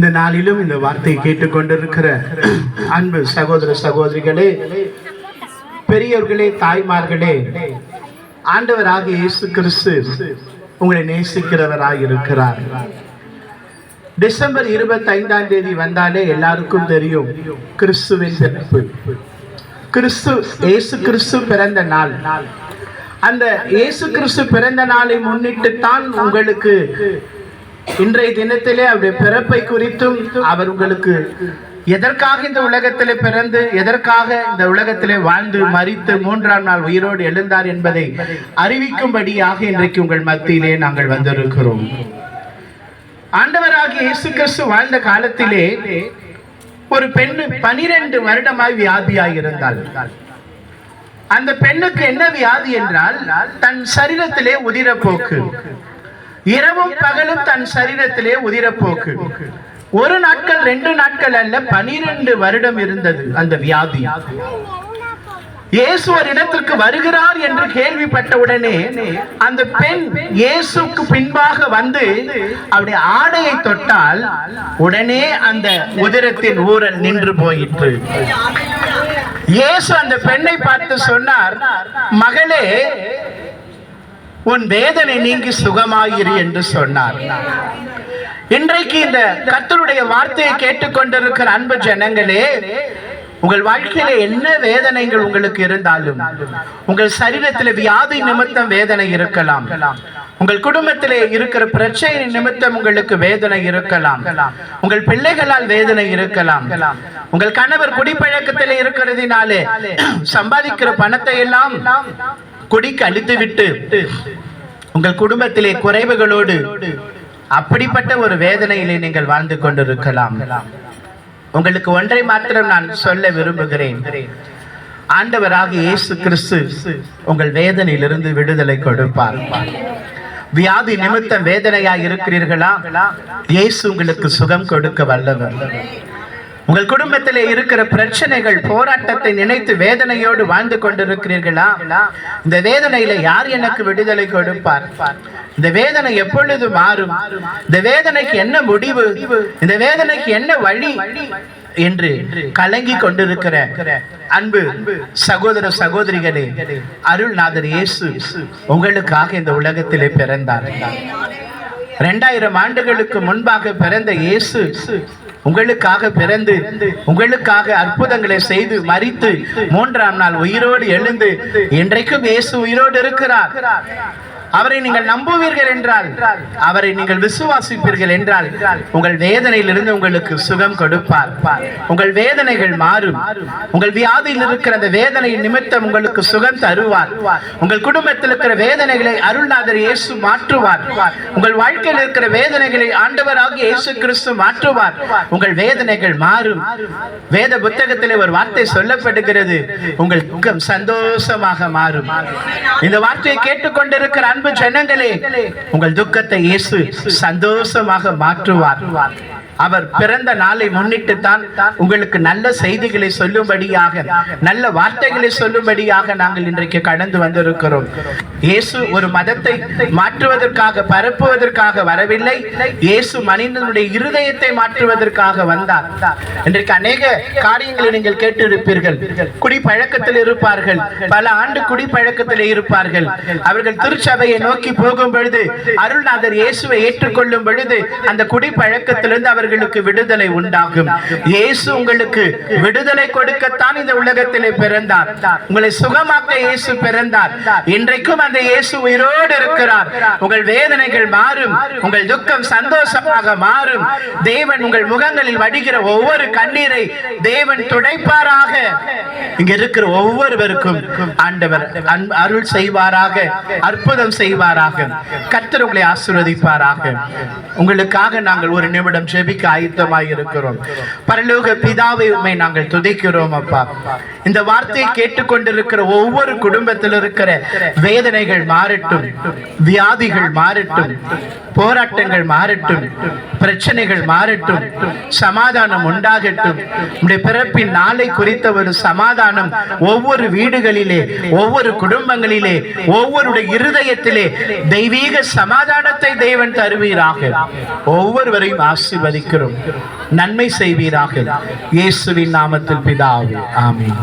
இந்த நாளிலும் இந்த வார்த்தையை கேட்டுக்கொண்டிருக்கிற அன்பு சகோதர சகோதரிகளே, பெரியவர்களே, தாய்மார்களே, ஆண்டவராகிய இயேசு கிறிஸ்து உங்களை நேசிக்கிறவராக இருக்கிறார். டிசம்பர் 25ஆம் தேதி வந்தாலே எல்லாருக்கும் தெரியும் கிறிஸ்துவின் பிறப்பு. இயேசு கிறிஸ்து பிறந்த நாள். அந்த இயேசு கிறிஸ்து பிறந்த நாளை முன்னிட்டு தான் உங்களுக்கு இன்றைய தினத்திலே அவருடைய பிறப்பை குறித்தும் அவர் உங்களுக்கு எதற்காக இந்த உலகத்திலே பிறந்து எதற்காக இந்த உலகத்திலே வாழ்ந்து மரித்து 3ஆம் நாள் உயிரோடு எழுந்தார் என்பதை அறிவிக்கும்படியாக இன்றைக்கு உங்கள் மத்தியிலே நாங்கள் வந்திருக்கிறோம். ஆண்டவராகிய இயேசு கிறிஸ்து வாழ்ந்த காலத்திலே ஒரு பெண்ணு 12 வருடமாய் வியாதியாய் இருந்தாள். அந்த பெண்ணுக்கு என்ன வியாதி என்றால், தன் சரீரத்திலே உதிரப்போக்கு, இரவும் பகலும் தன் சரீரத்திலே உதிரப்போக்கு. ஒரு நாட்கள் 2 நாட்கள் அல்ல, 12 வருடம் இருந்தது அந்த வியாதி. இயேசு ஒரு இடத்திற்கு வருகிறார் என்று கேள்விப்பட்ட உடனே அந்த பெண் இயேசுக்கு பின்பாக வந்து அவருடைய ஆடையை தொட்டால் உடனே அந்த உதிரத்தின் ஊரல் நின்று போயிற்று. இயேசு அந்த பெண்ணை பார்த்து சொன்னார், மகளே, உன் வேதனை நீங்கி சுகமாயிரு என்று சொன்னார். இன்றைக்கு இந்த கர்த்தருடைய வார்த்தையை கேட்டுக்கொண்டிருக்கிற அன்பு ஜனங்களே, உங்கள் வாழ்க்கையில என்ன வேதனைகள் உங்களுக்கு இருந்தாலும், உங்கள் சரீரத்தில் வியாதி நிமித்தம் வேதனை இருக்கலாம், உங்கள் குடும்பத்திலே இருக்கிற பிரச்சனை நிமித்தம் உங்களுக்கு வேதனை இருக்கலாம், உங்கள் பிள்ளைகளால் வேதனை இருக்கலாம், உங்கள் கணவர் குடிப்பழக்கத்திலே இருக்கிறதினாலே சம்பாதிக்கிற பணத்தை எல்லாம் குடிக்கு அழித்து விட்டு உங்கள் குடும்பத்திலே குறைவுகளோடு அப்படிப்பட்ட ஒரு வேதனையிலே நீங்கள் வாழ்ந்து கொண்டிருக்கலாம். உங்களுக்கு ஒன்றை மாத்திரம் நான் சொல்ல விரும்புகிறேன். ஆண்டவராகிய இயேசு கிறிஸ்து உங்கள் வேதனையிலிருந்து விடுதலை கொடுப்பார். வியாதி நிமித்தம் வேதனையாய் இருக்கிறீர்களா? இயேசு உங்களுக்கு சுகம் கொடுக்க வல்லவர். உங்கள் குடும்பத்திலே இருக்கிற பிரச்சனைகள், போராட்டத்தை நினைத்து வேதனையோடு வாழ்ந்து கொண்டிருக்கிறீர்களா? இந்த வேதனையில யார் எனக்கு விடுதலை கொடுப்பார்? இந்த வேதனை எப்பொழுது மாறும்? இந்த வேதனைக்கு என்ன முடிவு? இந்த வேதனைக்கு என்ன வழி என்று கலங்கி கொண்டிருக்கிற அன்பு சகோதர சகோதரிகளே, அருள்நாதர் இயேசு உங்களுக்காக இந்த உலகத்திலே பிறந்தார். 2000 ஆண்டுகளுக்கு முன்பாக பிறந்த இயேசு உங்களுக்காக பிறந்து உங்களுக்காக அற்புதங்களை செய்து மரித்து 3ஆம் நாள் உயிரோடு எழுந்து இன்றைக்கும் இயேசு உயிரோடு இருக்கிறார். அவரை நீங்கள் நம்புவீர்கள் என்றால், அவரை நீங்கள் விசுவாசிப்பீர்கள் என்றால், உங்கள் வேதனையிலிருந்து உங்களுக்கு சுகம் கொடுப்பார். உங்கள் வேதனைகள் மாறும். உங்கள் வியாதியில் இருக்கிற அந்த வேதனை நிமித்தம் உங்களுக்கு சுகம் தருவார். உங்கள் குடும்பத்தில் இருக்கிற வேதனைகளை அருள்நாதர் இயேசு மாற்றுவார். உங்கள் வாழ்க்கையில் இருக்கிற வேதனைகளை ஆண்டவராகிய இயேசு கிறிஸ்து மாற்றுவார். உங்கள் வேதனைகள் மாறும். வேத புத்தகத்திலே ஒரு வார்த்தை சொல்லப்படுகிறது, உங்கள் துக்கம் சந்தோஷமாக மாறும். இந்த வார்த்தையை கேட்டுக்கொண்டிருக்கிற அன்பு ஜனங்களே, உங்கள் துக்கத்தை இயேசு சந்தோஷமாக மாற்றுவார். அவர் பிறந்த நாளை முன்னிட்டு தான் உங்களுக்கு நல்ல செய்திகளை சொல்லும்படியாக, நல்ல வார்த்தைகளை சொல்லும்படியாக நாங்கள் இன்றைக்கு கடந்து வந்திருக்கிறோம். இயேசு ஒரு மதத்தை மாற்றுவதற்காக, பரப்புவதற்காக வரவில்லை. இயேசு மனிதனுடைய இருதயத்தை மாற்றுவதற்காக வந்தார். இன்றைக்கு அநேக காரியங்களை நீங்கள் கேட்டிருப்பீர்கள். குடிப்பழக்கத்தில் இருப்பார்கள், பல ஆண்டு குடிப்பழக்கத்தில் இருப்பார்கள். அவர்கள் திருச்சபையை நோக்கி போகும் பொழுது, அருள்நாதர் இயேசுவை ஏற்றுக்கொள்ளும் பொழுது அந்த குடிப்பழக்கத்திலிருந்து அவர்களுக்கு விடுதலை உண்டாகும். இயேசு உங்களுக்கு விடுதலை கொடுக்கத்தான் இந்த உலகத்திலே பிறந்தார். உங்களை சுகமாக்க இயேசு பிறந்தார். இன்றைக்கும் அந்த இயேசு உயிரோடு இருக்கிறார். உங்கள் வேதனைகள் மாறும். உங்கள் துக்கம் சந்தோஷமாக மாறும். தேவன் உங்கள் முகங்களில் வடிகிற ஒவ்வொரு கண்ணீரை தேவன் துடைப்பாராக. இங்க இருக்கிற ஒவ்வொருவருக்கும் ஆண்டவர் அருள் செய்வாராக, அற்புதம் செய்வாராக. கர்த்தர் உங்களை ஆசீர்வதிப்பாராக. உங்களுக்காக நாங்கள் ஒரு நிமிடம் ஜெபிக்க ஆயத்தமாய் இருக்கிறோம். பரலோக பிதாவை உம்மை நாங்கள் துதிக்கிறோம் அப்பா. இந்த வார்த்தையை கேட்டுக்கொண்டிருக்கிற ஒவ்வொரு குடும்பத்தில் இருக்கிற வேதனைகள் மாறட்டும், வியாதிகள் மாறட்டும், போராட்டங்கள் மாறட்டும், பிரச்சனைகள் மாறட்டும், சமாதானம் உண்டாகட்டும். உம்முடைய பிறப்பின் நாளை குறித்த ஒரு சமாதானம் ஒவ்வொரு வீடுகளிலே, ஒவ்வொரு குடும்பங்களிலே, ஒவ்வொருடைய இருதயத்திலே தெய்வீக சமாதானத்தை தேவன் தருவீராக. ஒவ்வொருவரையும் ஆசீர்வதிக்கிறோம். நன்மை செய்வீராக. இயேசுவின் நாமத்தில் பிதாவே, ஆமென்.